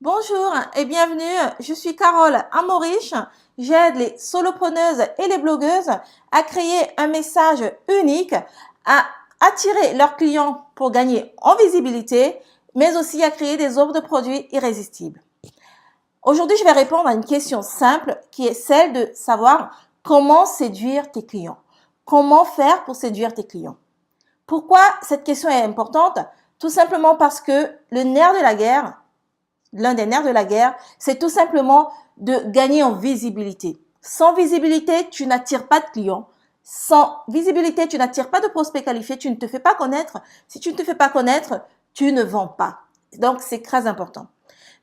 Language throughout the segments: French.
Bonjour et bienvenue, je suis Carole Amoriche. J'aide les solopreneuses et les blogueuses à créer un message unique, à attirer leurs clients pour gagner en visibilité, mais aussi à créer des offres de produits irrésistibles. Aujourd'hui, je vais répondre à une question simple qui est celle de savoir comment séduire tes clients. Comment faire pour séduire tes clients? Pourquoi cette question est importante? Tout simplement parce que le nerf de la guerre, l'un des nerfs de la guerre, c'est tout simplement de gagner en visibilité. Sans visibilité, tu n'attires pas de clients. Sans visibilité, tu n'attires pas de prospects qualifiés, tu ne te fais pas connaître. Si tu ne te fais pas connaître, tu ne vends pas. Donc, c'est très important.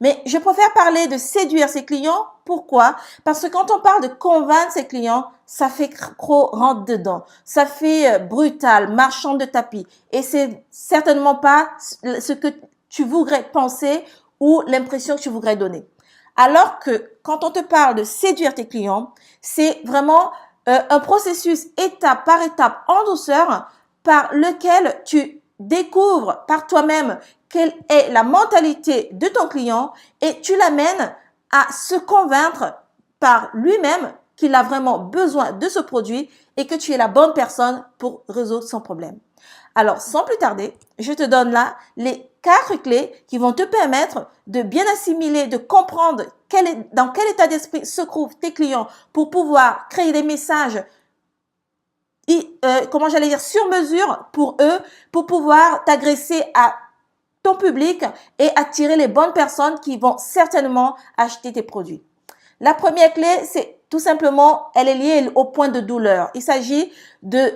Mais je préfère parler de séduire ses clients. Pourquoi? Parce que quand on parle de convaincre ses clients, ça fait trop rentre dedans. Ça fait brutal, marchand de tapis. Et c'est certainement pas ce que tu voudrais penser ou l'impression que tu voudrais donner. Alors que quand on te parle de séduire tes clients, c'est vraiment un processus étape par étape en douceur par lequel tu découvres par toi-même quelle est la mentalité de ton client et tu l'amènes à se convaincre par lui-même qu'il a vraiment besoin de ce produit et que tu es la bonne personne pour résoudre son problème. Alors, sans plus tarder, je te donne là les 4 clés qui vont te permettre de bien assimiler, de comprendre dans quel état d'esprit se trouvent tes clients pour pouvoir créer des messages sur mesure pour eux, pour pouvoir t'agresser à ton public et attirer les bonnes personnes qui vont certainement acheter tes produits. La première clé, c'est tout simplement, elle est liée au point de douleur. Il s'agit de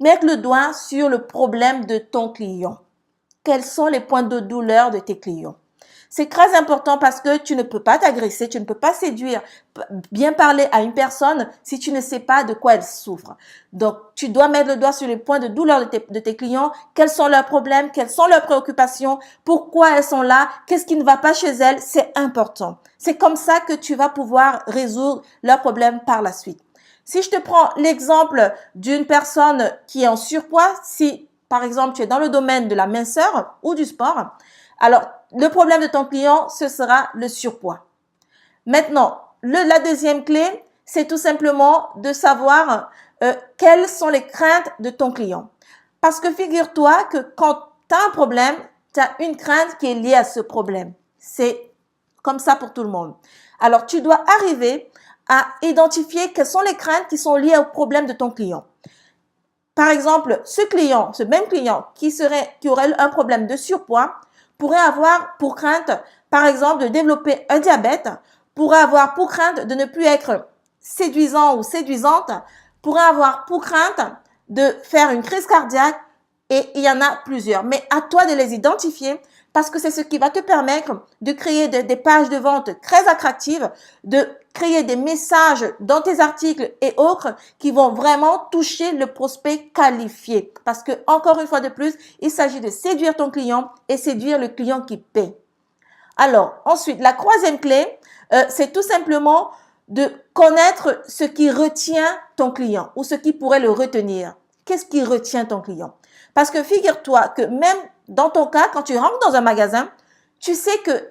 mettre le doigt sur le problème de ton client. Quels sont les points de douleur de tes clients? C'est très important parce que tu ne peux pas t'agresser, tu ne peux pas séduire, bien parler à une personne si tu ne sais pas de quoi elle souffre. Donc, tu dois mettre le doigt sur les points de douleur de tes clients. Quels sont leurs problèmes? Quelles sont leurs préoccupations? Pourquoi elles sont là? Qu'est-ce qui ne va pas chez elles? C'est important. C'est comme ça que tu vas pouvoir résoudre leurs problèmes par la suite. Si je te prends l'exemple d'une personne qui est en surpoids, si par exemple tu es dans le domaine de la minceur ou du sport, alors le problème de ton client, ce sera le surpoids. Maintenant, la deuxième clé, c'est tout simplement de savoir quelles sont les craintes de ton client. Parce que figure-toi que quand tu as un problème, tu as une crainte qui est liée à ce problème. C'est comme ça pour tout le monde. Alors, tu dois arriver à identifier quelles sont les craintes qui sont liées au problème de ton client. Par exemple, ce même client qui aurait un problème de surpoids pourrait avoir pour crainte, par exemple, de développer un diabète, pourrait avoir pour crainte de ne plus être séduisant ou séduisante, pourrait avoir pour crainte de faire une crise cardiaque et il y en a plusieurs. Mais à toi de les identifier parce que c'est ce qui va te permettre de créer des pages de vente très attractives, de créer des messages dans tes articles et autres qui vont vraiment toucher le prospect qualifié. Parce que, encore une fois de plus, il s'agit de séduire ton client et séduire le client qui paie. Alors, ensuite, la troisième clé, c'est tout simplement de connaître ce qui retient ton client ou ce qui pourrait le retenir. Qu'est-ce qui retient ton client? Parce que figure-toi que même dans ton cas, quand tu rentres dans un magasin, tu sais que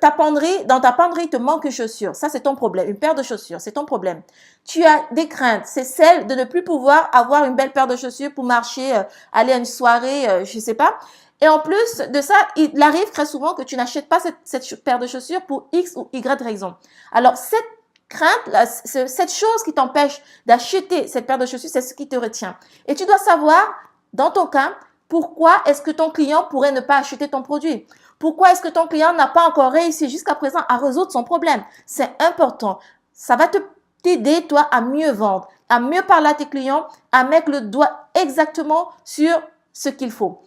dans ta penderie, il te manque une chaussure. Ça, c'est ton problème. Une paire de chaussures, c'est ton problème. Tu as des craintes. C'est celle de ne plus pouvoir avoir une belle paire de chaussures pour marcher, aller à une soirée, je sais pas. Et en plus de ça, il arrive très souvent que tu n'achètes pas cette paire de chaussures pour X ou Y raison. Alors, cette crainte, cette chose qui t'empêche d'acheter cette paire de chaussures, c'est ce qui te retient. Et tu dois savoir, dans ton cas, pourquoi est-ce que ton client pourrait ne pas acheter ton produit? Pourquoi est-ce que ton client n'a pas encore réussi jusqu'à présent à résoudre son problème? C'est important. Ça va t'aider, toi, à mieux vendre, à mieux parler à tes clients, à mettre le doigt exactement sur ce qu'il faut.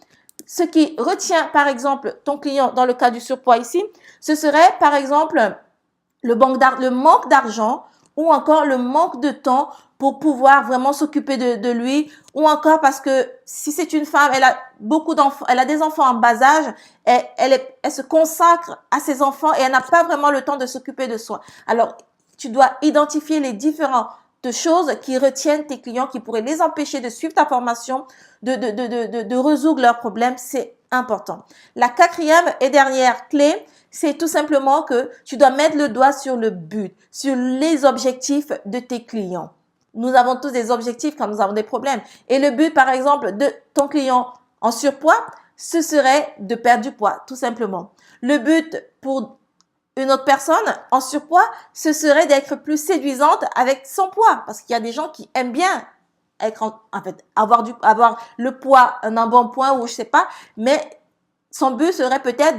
Ce qui retient, par exemple, ton client dans le cas du surpoids ici, ce serait, par exemple, le manque d'argent ou encore le manque de temps pour pouvoir vraiment s'occuper de lui, ou encore parce que si c'est une femme, elle a beaucoup d'enfants, elle a des enfants en bas âge, elle se consacre à ses enfants et elle n'a pas vraiment le temps de s'occuper de soi. Alors, tu dois identifier les différentes choses qui retiennent tes clients, qui pourraient les empêcher de suivre ta formation, de résoudre leurs problèmes. C'est important. La quatrième et dernière clé, C'est tout simplement que tu dois mettre le doigt sur le but, sur les objectifs de tes clients. Nous avons tous des objectifs quand nous avons des problèmes. Et le but, par exemple, de ton client en surpoids, ce serait de perdre du poids, tout simplement. Le but pour une autre personne en surpoids, ce serait d'être plus séduisante avec son poids. Parce qu'il y a des gens qui aiment bien être avoir le poids, un bon point ou je sais pas, mais son but serait peut-être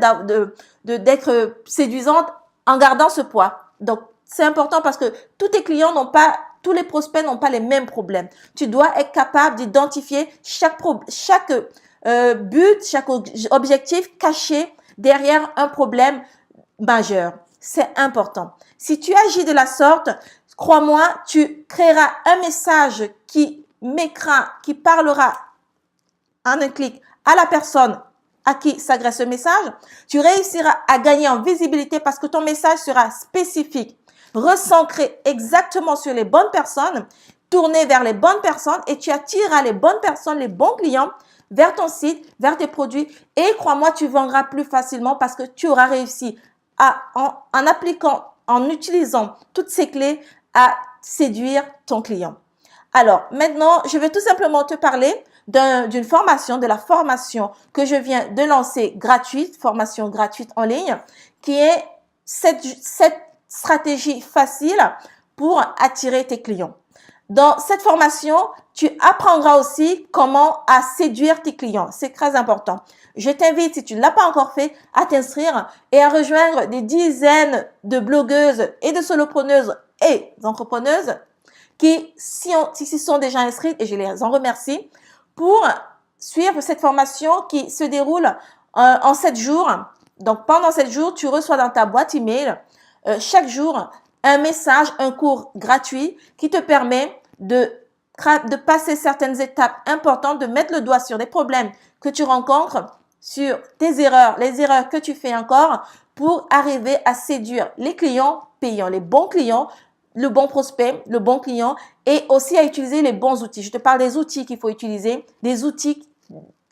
d'être séduisante en gardant ce poids. Donc, c'est important parce que tous les prospects n'ont pas les mêmes problèmes. Tu dois être capable d'identifier chaque but, chaque objectif caché derrière un problème majeur. C'est important. Si tu agis de la sorte, crois-moi, tu créeras un message qui parlera en un clic à la personne à qui s'adresse ce message. Tu réussiras à gagner en visibilité parce que ton message sera spécifique, recentré exactement sur les bonnes personnes, tourné vers les bonnes personnes et tu attireras les bonnes personnes, les bons clients vers ton site, vers tes produits et crois-moi, tu vendras plus facilement parce que tu auras réussi en utilisant toutes ces clés à séduire ton client. Alors, maintenant, je vais tout simplement te parler d'une formation, de la formation que je viens de lancer gratuite, formation gratuite en ligne, qui est cette stratégie facile pour attirer tes clients. Dans cette formation, tu apprendras aussi comment à séduire tes clients. C'est très important. Je t'invite, si tu ne l'as pas encore fait, à t'inscrire et à rejoindre des dizaines de blogueuses et de solopreneuses et d'entrepreneuses qui s'y sont déjà inscrites et je les en remercie pour suivre cette formation qui se déroule en 7 jours. Donc, pendant 7 jours, tu reçois dans ta boîte email chaque jour un message, un cours gratuit qui te permet de passer certaines étapes importantes, de mettre le doigt sur des problèmes que tu rencontres, sur tes erreurs, les erreurs que tu fais encore pour arriver à séduire les clients payants, les bons clients, le bon prospect, le bon client et aussi à utiliser les bons outils. Je te parle des outils qu'il faut utiliser, des outils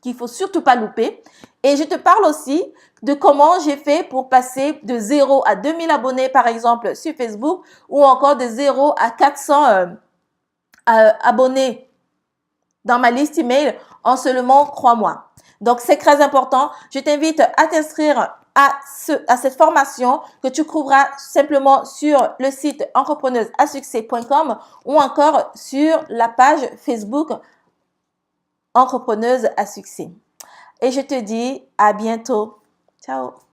qu'il faut surtout pas louper. Et je te parle aussi de comment j'ai fait pour passer de 0 à 2000 abonnés, par exemple, sur Facebook ou encore de 0 à 400 abonnés dans ma liste email en seulement 3 mois. Donc, c'est très important. Je t'invite à t'inscrire à cette formation que tu trouveras simplement sur le site entrepreneuseasuccès.com ou encore sur la page Facebook Entrepreneuse à succès. Et je te dis à bientôt. Ciao.